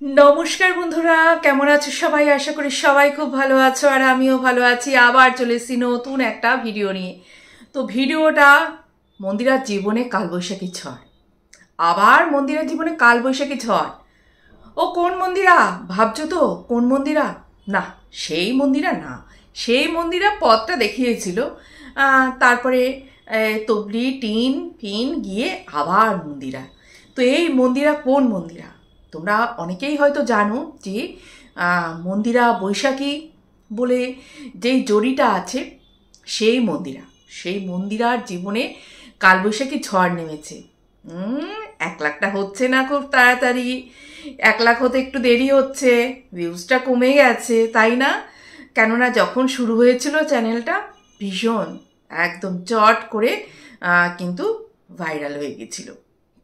नमस्कार बंधुरा केमन आछो सबाई आशा करी सबाई खूब भालो आछो और आमिओ भालो आछि। आबार चले एसेछि नतून एकटा भिडियो निये। तो भिडियोटा मंदिरार जीवने कालबैशाखी झड़। आबार मंदिरार जीवने कालबैशाखी झड़। ओ कोन मंदिरा भाबछो तो कोन मंदिरा? ना सेई मंदिरा ना, सेई मंदिरा पथटा देখিয়েছিল। तारपरे तबली टीन फिन गिये आबार मंदिरा। तो এই मंदिरा कोन मंदिरा তোমরা অনেকেই হয়তো জানো যে মন্দিরা বৈশাখী বলে যেই জড়িটা আছে সেই মন্দিরার জীবনে কালবৈশাখী ঝড় নেমেছে। 1 লাখটা হচ্ছে না খুব তাড়াতাড়ি, 1 লাখ হতে একটু দেরি হচ্ছে, ভিউজটা কমে গেছে তাই না? কেননা যখন শুরু হয়েছিল চ্যানেলটা ভীষণ একদম চট করে কিন্তু ভাইরাল হয়ে গেছিল।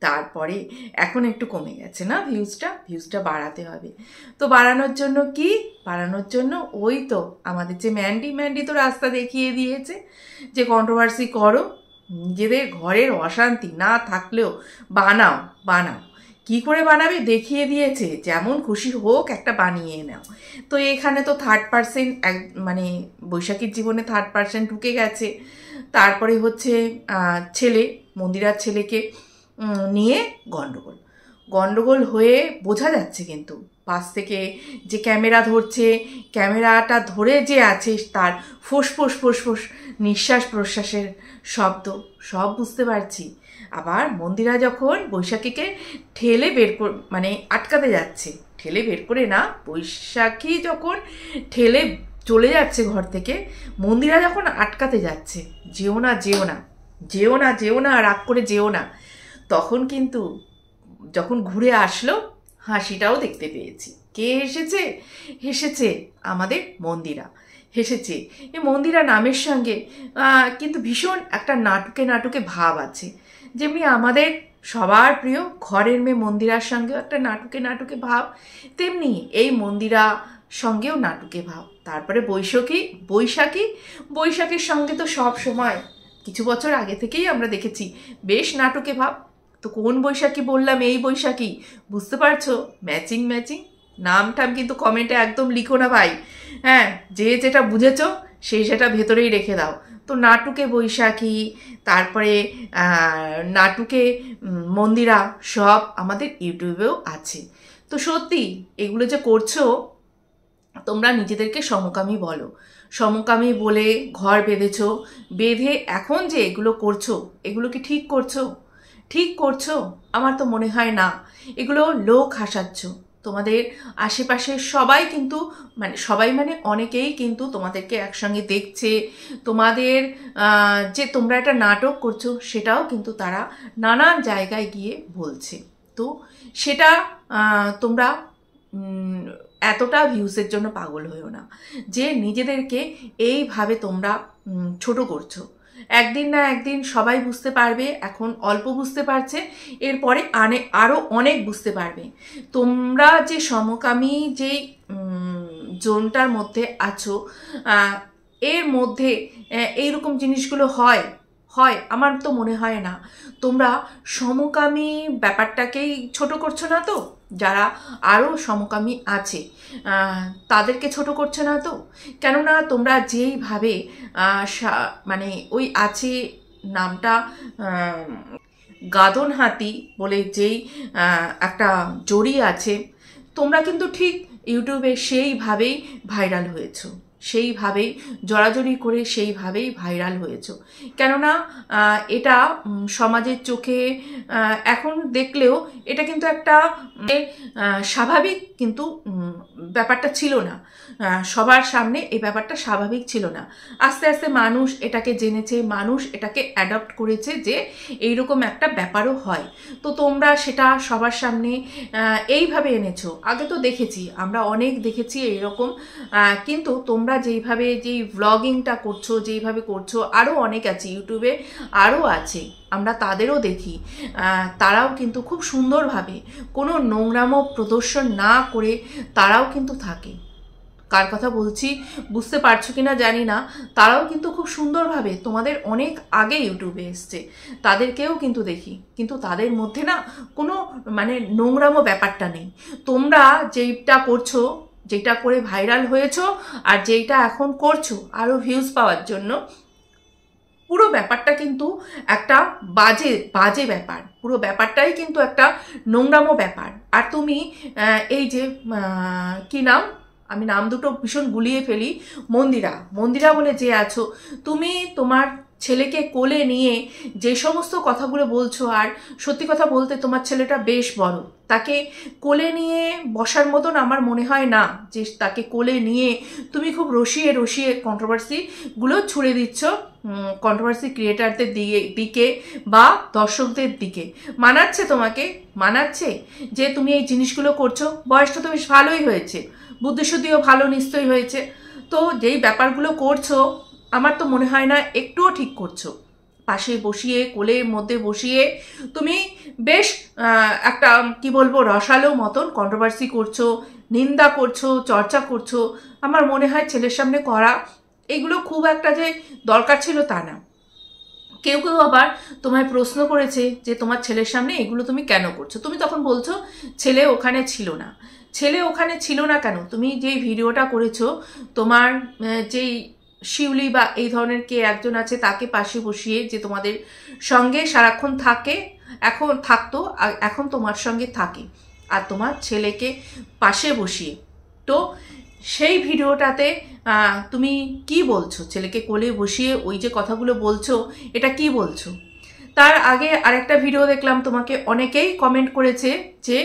তারপরে এখন একটু কমে গেছে না ভিউজটা বাড়াতে হবে। তো বাড়ানোর জন্য কি? বাড়ানোর জন্য ওই তো আমাদের যে ম্যান্ডি তো রাস্তা দেখিয়ে দিয়েছে যে কন্ট্রোভার্সি করো, নিজেদের ঘরের অশান্তি না থাকলেও বানাও কি করে বানাবে দেখিয়ে দিয়েছে, যেমন খুশি হোক একটা বানিয়ে নাও। তো এখানে তো থার্ড পার্সন মানে বৈশাখীর জীবনে থার্ড পার্সন ঢুকে গেছে। তারপরে হচ্ছে ছেলে মন্দিরার ছেলেকে নিয়ে গন্ডগোল হয়ে বোঝা যাচ্ছে কিন্তু পাশ থেকে যে ক্যামেরা ধরছে, ক্যামেরাটা ধরে যে আছে তার ফোঁস নিঃশ্বাস প্রশ্বাসের শব্দ সব বুঝতে পারছি। আবার মন্দিরা যখন বৈশাখীকে ঠেলে মানে আটকাতে যাচ্ছে, ঠেলে বের করে না, বৈশাখী যখন ঠেলে চলে যাচ্ছে ঘর থেকে, মন্দিরা যখন আটকাতে যাচ্ছে যেও না রাগ করে যেও না, তখন কিন্তু যখন ঘুরে আসলো হাসিটাও দেখতে পেয়েছি। কে হেসেছে আমাদের মন্দিরা হেসেছে। এই মন্দিরা নামের সঙ্গে কিন্তু ভীষণ একটা নাটুকে ভাব আছে। যেমনি আমাদের সবার প্রিয় ঘরের মেয়ে মন্দিরার সঙ্গেও একটা নাটুকে ভাব, তেমনি এই মন্দিরা সঙ্গেও নাটুকে ভাব। তারপরে বৈশাখীর সঙ্গে তো সব সময় কিছু বছর আগে থেকেই আমরা দেখেছি বেশ নাটুকে ভাব। তো কোন বৈশাখী বললাম? এই বৈশাখী, বুঝতে পারছো? ম্যাচিং নাম কিন্তু কমেন্টে একদম লিখো না ভাই। হ্যাঁ, যে যেটা বুঝেছো সেটা ভেতরেই রেখে দাও। তো নাটুকে বৈশাখী, তারপরে নাটুকে মন্দিরা সব আমাদের ইউটিউবেও আছে। তো সত্যি এগুলো যে করছো তোমরা নিজেদেরকে সমকামী বলো, সমকামী বলে ঘর বেঁধে এখন যে এগুলো করছো এগুলো কি ঠিক করছো? আমার তো মনে হয় না। এগুলো লোক হাসাচ্ছ। তোমাদের আশেপাশে সবাই কিন্তু মানে অনেকেই কিন্তু তোমাদেরকে একসঙ্গে দেখছে। তোমাদের যে তোমরা একটা নাটক করছো সেটাও কিন্তু তারা নানান জায়গায় গিয়ে বলছে। তো সেটা তোমরা এতটা ভিউসের জন্য পাগল হয়েও না যে নিজেদেরকে এইভাবে তোমরা ছোট করছো। একদিন না একদিন সবাই বুঝতে পারবে, এখন অল্প বুঝতে পারছে, এরপরে আরও অনেক বুঝতে পারবে। তোমরা যে সমকামী যে জোনটার মধ্যে আছো এর মধ্যে এইরকম জিনিসগুলো হয় আমার তো মনে হয় না। তোমরা সমকামী ব্যাপারটাকেই ছোট করছো না তো? যারা আরও সমকামী আছে তাদেরকে ছোট করছে না তো? কেননা তোমরা যেইভাবে মানে ওই আছে নামটা গাদন হাতি বলে যেই একটা জড়ি আছে, তোমরা কিন্তু ঠিক ইউটিউবে সেইভাবেই ভাইরাল হয়েছো, সেইভাবেই জড়াজড়ি করে সেইভাবেই ভাইরাল হয়েছো। কেননা এটা সমাজের চোখে এখন দেখলেও এটা কিন্তু একটা স্বাভাবিক কিন্তু ব্যাপারটা ছিল না। সবার সামনে এই ব্যাপারটা স্বাভাবিক ছিল না। আস্তে আস্তে মানুষ এটাকে জেনেছে, মানুষ এটাকে অ্যাডপ্ট করেছে যে এইরকম একটা ব্যাপারও হয়। তো তোমরা সেটা সবার সামনে এইভাবে এনেছো। আগে তো আমরা অনেক দেখেছি এইরকম, কিন্তু তোমরা যেইভাবে যেই ভ্লগিংটা করছো, যেইভাবে করছো, আরও অনেক আছে ইউটিউবে, আরও আছে, আমরা তাদেরও দেখি। তারাও কিন্তু খুব সুন্দরভাবে কোনো নোংরামো প্রদর্শন না করে তারাও কিন্তু থাকে। কার কথা বলছি বুঝতে পারছো কিনা জানি না, তারাও কিন্তু খুব সুন্দরভাবে তোমাদের অনেক আগে ইউটিউবে এসছে, তাদেরকেও কিন্তু দেখি, কিন্তু তাদের মধ্যে না কোনো মানে নোংরামো ব্যাপারটা নেই। তোমরা যেইটা করছো, যেটা করে ভাইরাল হয়েছো আর যেইটা এখন করছো আরও ভিউজ পাওয়ার জন্য, পুরো ব্যাপারটা কিন্তু একটা বাজে বাজে ব্যাপার, পুরো ব্যাপারটাই কিন্তু একটা নোংরামো ব্যাপার। আর তুমি এই যে কি নাম, আমি নাম দুটো ভীষণ গুলিয়ে ফেলি, মন্দিরা, মন্দিরা বলে যে আছো, তুমি তোমার ছেলেকে কোলে নিয়ে যে সমস্ত কথাগুলো বলছো, আর সত্যি কথা বলতে তোমার ছেলেটা বেশ বড়, তাকে কোলে নিয়ে বসার মতন আমার মনে হয় না যে তাকে কোলে নিয়ে তুমি খুব রসিয়ে রসিয়ে কন্ট্রোভার্সিগুলো ছুড়ে দিচ্ছ কন্ট্রোভার্সি ক্রিয়েটারদের দিকে বা দর্শকদের দিকে। মানাচ্ছে তোমাকে, মানাচ্ছে যে তুমি এই জিনিসগুলো করছো, বয়সটা তো বেশ ভালোই হয়েছে, বুদ্ধিশুদ্ধিও ভালো নিশ্চয়ই হয়েছে, তো যেই ব্যাপারগুলো করছো আমার তো মনে হয় না একটুও ঠিক করছো। পাশে বসিয়ে, কোলের মধ্যে বসিয়ে তুমি বেশ একটা কি বলবো রসালো মতন কন্ট্রোভার্সি করছো, নিন্দা করছো, চর্চা করছো। আমার মনে হয় ছেলের সামনে করা এগুলো খুব একটা যে দরকার ছিল তা না। কেউ কেউ আবার তোমায় প্রশ্ন করেছে যে তোমার ছেলের সামনে এগুলো তুমি কেন করছো, তুমি তখন বলছো ছেলে ওখানে ছিল না। ছেলে ওখানে ছিল না কেন? তুমি যেই ভিডিওটা করেছো, তোমার যেই শিউলি বা এই ধরনের কে একজন আছে তাকে পাশে বসিয়ে, যে তোমাদের সঙ্গে সারাক্ষণ থাকে, এখন থাকতো, এখন তোমার সঙ্গে থাকে, আর তোমার ছেলেকে পাশে বসিয়ে, তো সেই ভিডিওটাতে তুমি কি বলছো? ছেলেকে কোলে বসিয়ে ওই যে কথাগুলো বলছো, এটা কি বলছো? তার আগে আরেকটা ভিডিও দেখলাম, তোমাকে অনেকেই কমেন্ট করেছে যে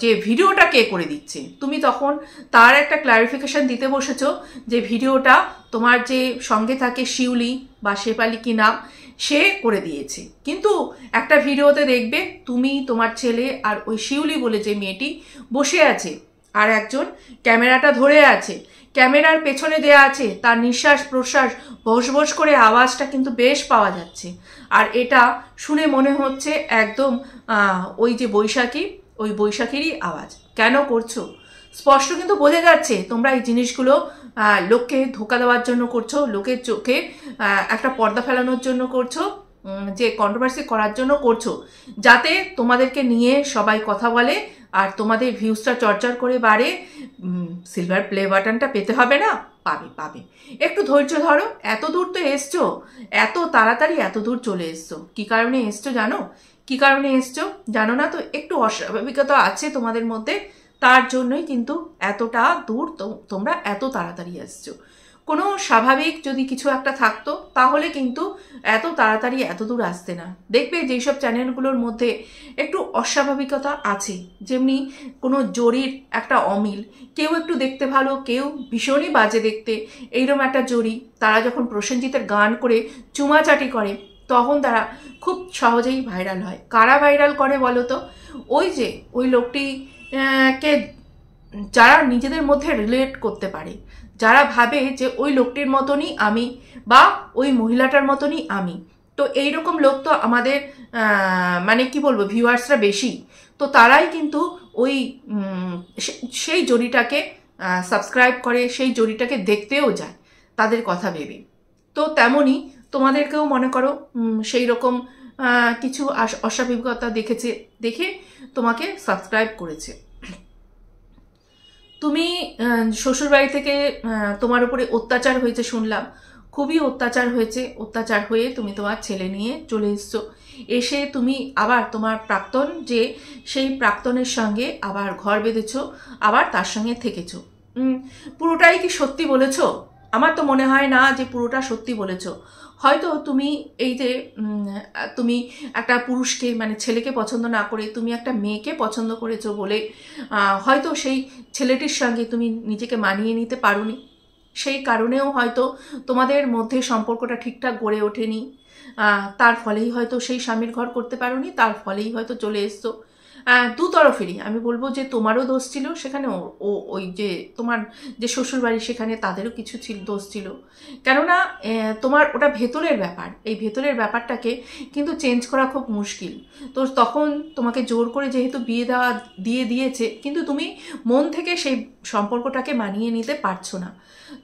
যে ভিডিওটা কে করে দিচ্ছে, তুমি তখন তার একটা ক্লারিফিকেশন দিতে বসেছো যে ভিডিওটা তোমার যে সঙ্গে থাকে শিউলি বা শেফালি কি নাম, সে করে দিয়েছে। কিন্তু একটা ভিডিওতে দেখবে তুমি, তোমার ছেলে আর ওই শিউলি বলে যে মেয়েটি বসে আছে, আর একজন ক্যামেরাটা ধরে আছে, ক্যামেরার পেছনে দেয়া আছে, তার নিঃশ্বাস প্রশ্বাস বস বস করে আওয়াজটা কিন্তু বেশ পাওয়া যাচ্ছে। আর এটা শুনে মনে হচ্ছে একদম ওই যে বৈশাখী, ওই বৈশাখীরই আওয়াজ। কেন করছো? স্পষ্ট কিন্তু বোঝা যাচ্ছে তোমরা এই জিনিসগুলো লোককে ধোকা দেওয়ার জন্য করছো, লোকের চোখে একটা পর্দা ফেলানোর জন্য করছো, যে কন্ট্রোভার্সি করার জন্য করছো, যাতে তোমাদেরকে নিয়ে সবাই কথা বলে আর তোমাদের ভিউজটা চর্চার করে বাড়ে। সিলভার প্লে বাটনটা পেতে হবে না? পাবে, পাবে। একটু ধৈর্য ধরো। এত দূর তো এসছো, এত তাড়াতাড়ি এত দূর চলে এসছো, কি কারণে এসছো জানো? কি কারণে এসছো জানো না তো? একটু অস্বাভাবিকতা আছে তোমাদের মধ্যে, তার জন্যই কিন্তু এতটা দূর তোমরা এত তাড়াতাড়ি এসছো। কোনো স্বাভাবিক যদি কিছু একটা থাকতো তাহলে কিন্তু এত তাড়াতাড়ি এত দূর আসতে না। দেখবে যেসব চ্যানেলগুলোর মধ্যে একটু অস্বাভাবিকতা আছে, যেমনি কোনো জরির একটা অমিল, কেউ একটু দেখতে ভালো, কেউ ভীষণই বাজে দেখতে, এইরকম একটা জরি, তারা যখন প্রসেনজিতের গান করে চুমাচাটি করে তখন তারা খুব সহজেই ভাইরাল হয়। কারা ভাইরাল করে বলো তো? ওই যে ওই লোকটি কে যারা নিজেদের মধ্যে রিলেট করতে পারে, যারা ভাবে যে ওই লোকটির মতনই আমি বা ওই মহিলাটার মতনই আমি, তো এইরকম লোক তো আমাদের মানে কি বলবো ভিউয়ার্সরা বেশি, তো তারাই কিন্তু ওই সেই জড়িটাকে সাবস্ক্রাইব করে, সেই জড়িটাকে দেখতেও যায় তাদের কথা ভেবে। তো তেমনই তোমাদেরকেও মনে করো সেই রকম কিছু অস্বাভাবিকতা দেখেছে, দেখে তোমাকে সাবস্ক্রাইব করেছে। তুমি শ্বশুরবাড়ি থেকে তোমার উপরে অত্যাচার হয়েছে শুনলাম, খুবই অত্যাচার হয়েছে, অত্যাচার হয়ে তুমি তোমার ছেলে নিয়ে চলে এসছো, এসে তুমি আবার তোমার প্রাক্তন যে সেই প্রাক্তনের সঙ্গে আবার ঘর বেঁধেছো, আবার তার সঙ্গে থেকেছো। পুরোটাই কি সত্যি বলেছো? আমার তো মনে হয় না যে পুরোটা সত্যি বলেছো। হয়তো তুমি এই যে তুমি একটা পুরুষকে মানে ছেলেকে পছন্দ না করে তুমি একটা মেয়েকে পছন্দ করেছো বলে হয়তো সেই ছেলেটির সঙ্গে তুমি নিজেকে মানিয়ে নিতে পারোনি, সেই কারণেও হয়তো তোমাদের মধ্যে সম্পর্কটা ঠিকঠাক গড়ে ওঠেনি, তার ফলেই হয়তো সেই স্বামীর ঘর করতে পারোনি, তার ফলেই হয়তো চলে এসছো। দু তরফেরই আমি বলবো যে তোমারও দোষ ছিল সেখানে, ওই যে তোমার যে শ্বশুরবাড়ি সেখানে তাদেরও কিছু দোষ ছিল। কেননা তোমার ওটা ভেতরের ব্যাপার, এই ভেতরের ব্যাপারটাকে কিন্তু চেঞ্জ করা খুব মুশকিল। তো তখন তোমাকে জোর করে যেহেতু বিয়ে দিয়েছে, কিন্তু তুমি মন থেকে সেই সম্পর্কটাকে মানিয়ে নিতে পারছো না,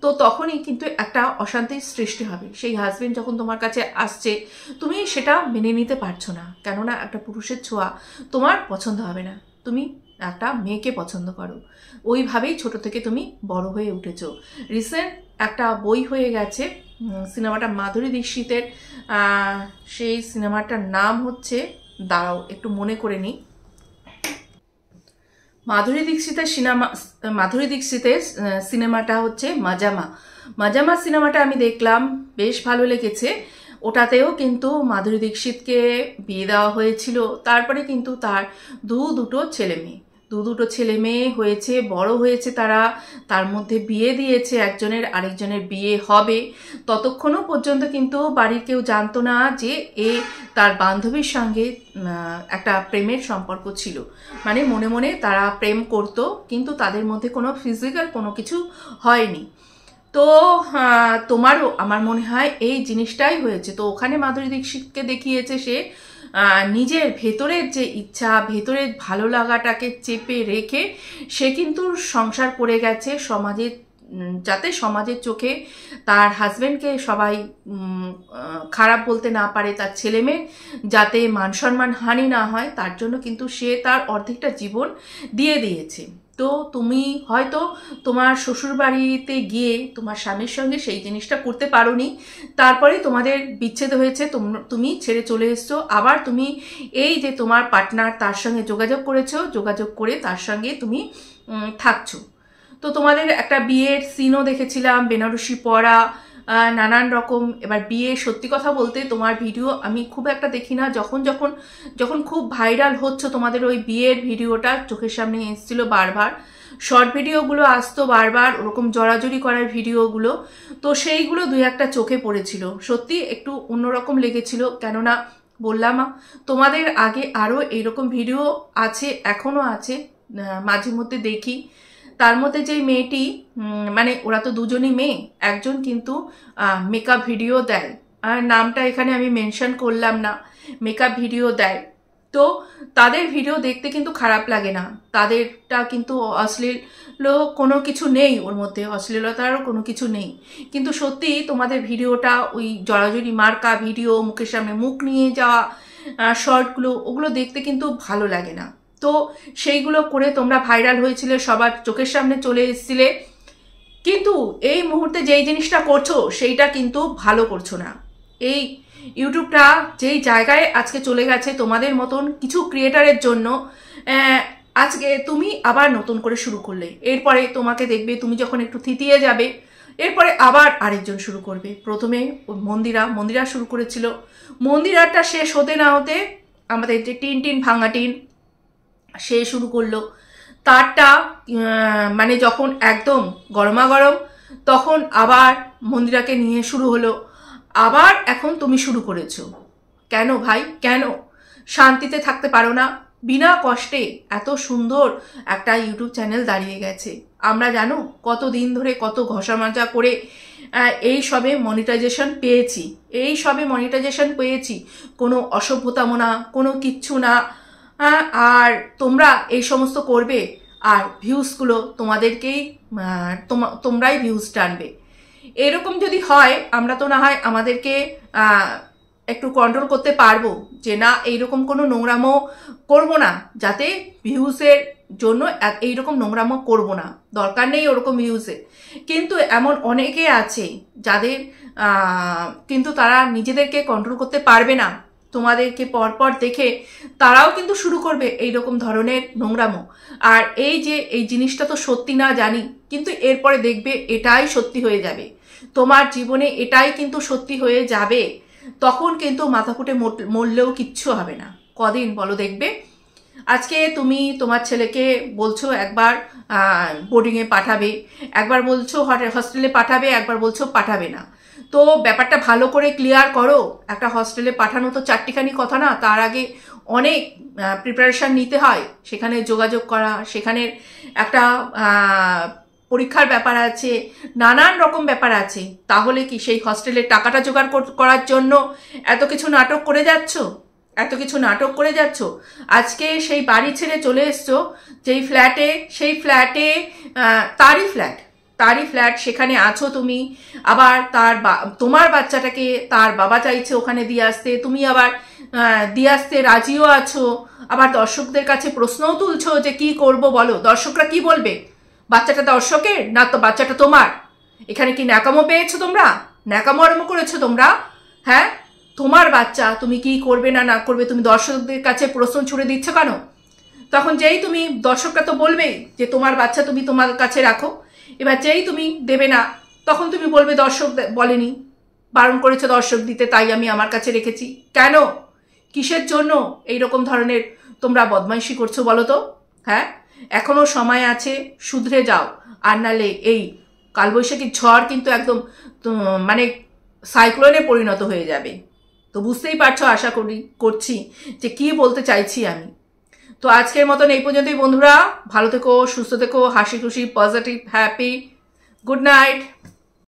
তো তখনই কিন্তু একটা অশান্তির সৃষ্টি হবে। সেই হাজবেন্ড যখন তোমার কাছে আসছে তুমি সেটা মেনে নিতে পারছো না, কেননা একটা পুরুষের ছোঁয়া তোমার পছন্দ হবে না, তুমি একটা মেয়েকে পছন্দ করো, ওইভাবেই ছোট থেকে তুমি বড় হয়ে উঠেছো। রিসেন্ট একটা বই হয়ে গেছে, সিনেমাটা মাধুরী দীক্ষিতের, সেই সিনেমাটার নাম হচ্ছে, দাঁড়াও একটু মনে করে নিই, মাধুরী দীক্ষিতের সিনেমাটা হচ্ছে মাজামা। মাজামা সিনেমাটা আমি দেখলাম, বেশ ভালো লেগেছে। ওটাতেও কিন্তু মাধুরী দীক্ষিতকে বিয়ে দেওয়া হয়েছিল, তারপরে কিন্তু তার দুটো ছেলে মেয়ে হয়েছে, বড় হয়েছে তারা, তার মধ্যে বিয়ে দিয়েছে একজনের, আরেকজনের বিয়ে হবে। ততক্ষণও পর্যন্ত কিন্তু বাড়ির কেউ জানতো না যে তার বান্ধবীর সঙ্গে একটা প্রেমের সম্পর্ক ছিল, মানে মনে মনে তারা প্রেম করতো, কিন্তু তাদের মধ্যে কোনো ফিজিক্যাল কোনো কিছু হয়নি। তো তোমারও আমার মনে হয় এই জিনিসটাই হয়েছে। তো ওখানে মাধুরী দীক্ষিতকে দেখিয়েছে সে নিজের ভেতরের যে ইচ্ছা, ভেতরের ভালো লাগাটাকে চেপে রেখে সে কিন্তু সংসার করে গেছে সমাজের, যাতে সমাজের চোখে তার হাজব্যান্ডকে সবাই খারাপ বলতে না পারে, তার ছেলে মেয়ে যাতে মান সম্মান হানি না হয়, তার জন্য কিন্তু সে তার অর্ধেকটা জীবন দিয়ে দিয়েছে। তো তুমি হয়তো তোমার শ্বশুরবাড়িতে গিয়ে তোমার স্বামীর সঙ্গে সেই জিনিসটা করতে পারোনি, তারপরে তোমাদের বিচ্ছেদ হয়েছে, তুমি ছেড়ে চলে এসছো, আবার তুমি এই যে তোমার পার্টনার তার সঙ্গে যোগাযোগ করেছো, যোগাযোগ করে তার সঙ্গে তুমি থাকছো। তো তোমাদের একটা বিয়ের সিনও দেখেছিলাম, বেনারসি পরা, নানান রকম। এবার বিয়ে, সত্যি কথা বলতে তোমার ভিডিও আমি খুব একটা দেখি না, যখন খুব ভাইরাল হচ্ছে তোমাদের ওই বিয়ের ভিডিওটা চোখের সামনে এসেছিল বারবার, শর্ট ভিডিওগুলো আসতো বারবার, ওরকম জড়াজড়ি করার ভিডিওগুলো, তো সেইগুলো দুই একটা চোখে পড়েছিল, সত্যি একটু অন্যরকম লেগেছিল। কেননা বললাম তোমাদের আগে আরও এইরকম ভিডিও আছে, এখনও আছে, মাঝে মধ্যে দেখি। তার মধ্যে যে মেয়েটি, মানে ওরা তো দুজনই মেয়ে, একজন কিন্তু মেকআপ ভিডিও দেয়, আর নামটা এখানে আমি মেনশন করলাম না, মেকআপ ভিডিও দেয়। তো তাদের ভিডিও দেখতে কিন্তু খারাপ লাগে না, তাদেরটা কিন্তু অশ্লীল কোনো কিছু নেই, ওর মধ্যে অশ্লীলতারও কোনো কিছু নেই, কিন্তু সত্যি তোমাদের ভিডিওটা ওই জড়াজড়ি মার্কা ভিডিও, মুখের সামনে মুখ নিয়ে যাওয়া শর্টগুলো, ওগুলো দেখতে কিন্তু ভালো লাগে না। তো সেইগুলো করে তোমরা ভাইরাল হয়েছিলে, সবার চোখের সামনে চলে এসেছিলে, কিন্তু এই মুহূর্তে যেই জিনিসটা করছো সেইটা কিন্তু ভালো করছো না। এই ইউটিউবটা যেই জায়গায় আজকে চলে গেছে তোমাদের মতন কিছু ক্রিয়েটারের জন্য, আজকে তুমি আবার নতুন করে শুরু করলে, এরপরে তোমাকে দেখবে তুমি যখন একটু থিতিয়ে যাবে, এরপরে আবার আরেকজন শুরু করবে। প্রথমে মন্দিরা শুরু করেছিল, মন্দিরাটা শেষ হতে না হতে আমাদের যে টিন ভাঙা টিন সে শুরু করলো, তারটা মানে যখন একদম গরমাগরম তখন আবার মন্দিরাকে নিয়ে শুরু হলো, আবার এখন তুমি শুরু করেছো। কেন ভাই, কেন শান্তিতে থাকতে পারো না? বিনা কষ্টে এত সুন্দর একটা ইউটিউব চ্যানেল দাঁড়িয়ে গেছে, আমরা জানো কত দিন ধরে কত ঘষা মাজা করে এই সবে মনিটাইজেশন পেয়েছি, কোনো অসভ্যতাম না, কোনো কিচ্ছু না। আর তোমরা এই সমস্ত করবে, আর ভিউজগুলো তোমরাই ভিউজ টানবে। এরকম যদি হয় আমরা তো না হয় আমাদেরকে একটু কন্ট্রোল করতে পারবো, যে না এইরকম কোনো নোংরামো করবো না, যাতে ভিউজের জন্য এইরকম নোংরামো করবো না, দরকার নেই ওরকম ভিউজের। কিন্তু এমন অনেকে আছে যাদের কিন্তু তারা নিজেদেরকে কন্ট্রোল করতে পারবে না, তোমাদেরকে পরপর দেখে তারাও কিন্তু শুরু করবে এইরকম ধরনের নোংরামো। আর এই জিনিসটা তো সত্যি না জানি, কিন্তু এরপরে দেখবে এটাই সত্যি হয়ে যাবে, তোমার জীবনে এটাই কিন্তু সত্যি হয়ে যাবে, তখন কিন্তু মাথা ফুটে মরলেও কিচ্ছু হবে না। কদিন বলো দেখবে। আজকে তুমি তোমার ছেলেকে বলছো একবার বোর্ডিংয়ে পাঠাবে, একবার বলছো হস্টেলে পাঠাবে, একবার বলছো পাঠাবে না। তো ব্যাপারটা ভালো করে ক্লিয়ার করো, একটা হস্টেলে পাঠানো তো চারটিখানি কথা না, তার আগে অনেক প্রিপারেশান নিতে হয়, সেখানে যোগাযোগ করা, সেখানের একটা পরীক্ষার ব্যাপার আছে, নানান রকম ব্যাপার আছে। তাহলে কি সেই হস্টেলের টাকাটা জোগাড় করার জন্য এত কিছু নাটক করে যাচ্ছ, এত কিছু নাটক করে যাচ্ছ? আজকে সেই বাড়ি ছেড়ে চলে এসছো যেই ফ্ল্যাটে, সেই ফ্ল্যাটে তারই ফ্ল্যাট, সেখানে আছো তুমি, আবার তোমার বাচ্চাটাকে তার বাবা চাইছে ওখানে দিয়ে আসতে, তুমি আবার দিয়ে আসতে রাজিও আছো, আবার দর্শকদের কাছে প্রশ্নও তুলছো যে কি করব বলো। দর্শকরা কি বলবে? বাচ্চাটা দর্শকের না তো বাচ্চাটা তোমার? এখানে কি ন্যাকামো পেয়েছো তোমরা? ন্যাকামো আরম্ভ করেছো তোমরা? হ্যাঁ, তোমার বাচ্চা, তুমি কি করবে না করবে, তুমি দর্শকদের কাছে প্রশ্ন ছুড়ে দিচ্ছ কেন? তখন যেই তুমি, দর্শকরা তো বলবেই যে তোমার বাচ্চা তুমি তোমার কাছে রাখো। এবার যেই তুমি দেবে না, তখন তুমি বলবে দর্শক বলেনি, বারণ করেছে দর্শক দিতে, তাই আমি আমার কাছে রেখেছি। কেন, কিসের জন্য এইরকম ধরনের তোমরা বদমাইশি করছো বলো তো? হ্যাঁ, এখনো সময় আছে, শুধরে যাও। আর নালে এই কালবৈশাখীর ঝড় কিন্তু একদম মানে সাইক্লোনে পরিণত হয়ে যাবে। তো বুঝতেই পারছো, আশা করছি যে কি বলতে চাইছি আমি। তো আজকের মতন এই পর্যন্তই বন্ধুরা। ভালো থেকো, সুস্থ থেকো, হাসি খুশি, পজিটিভ, হ্যাপি। Good night.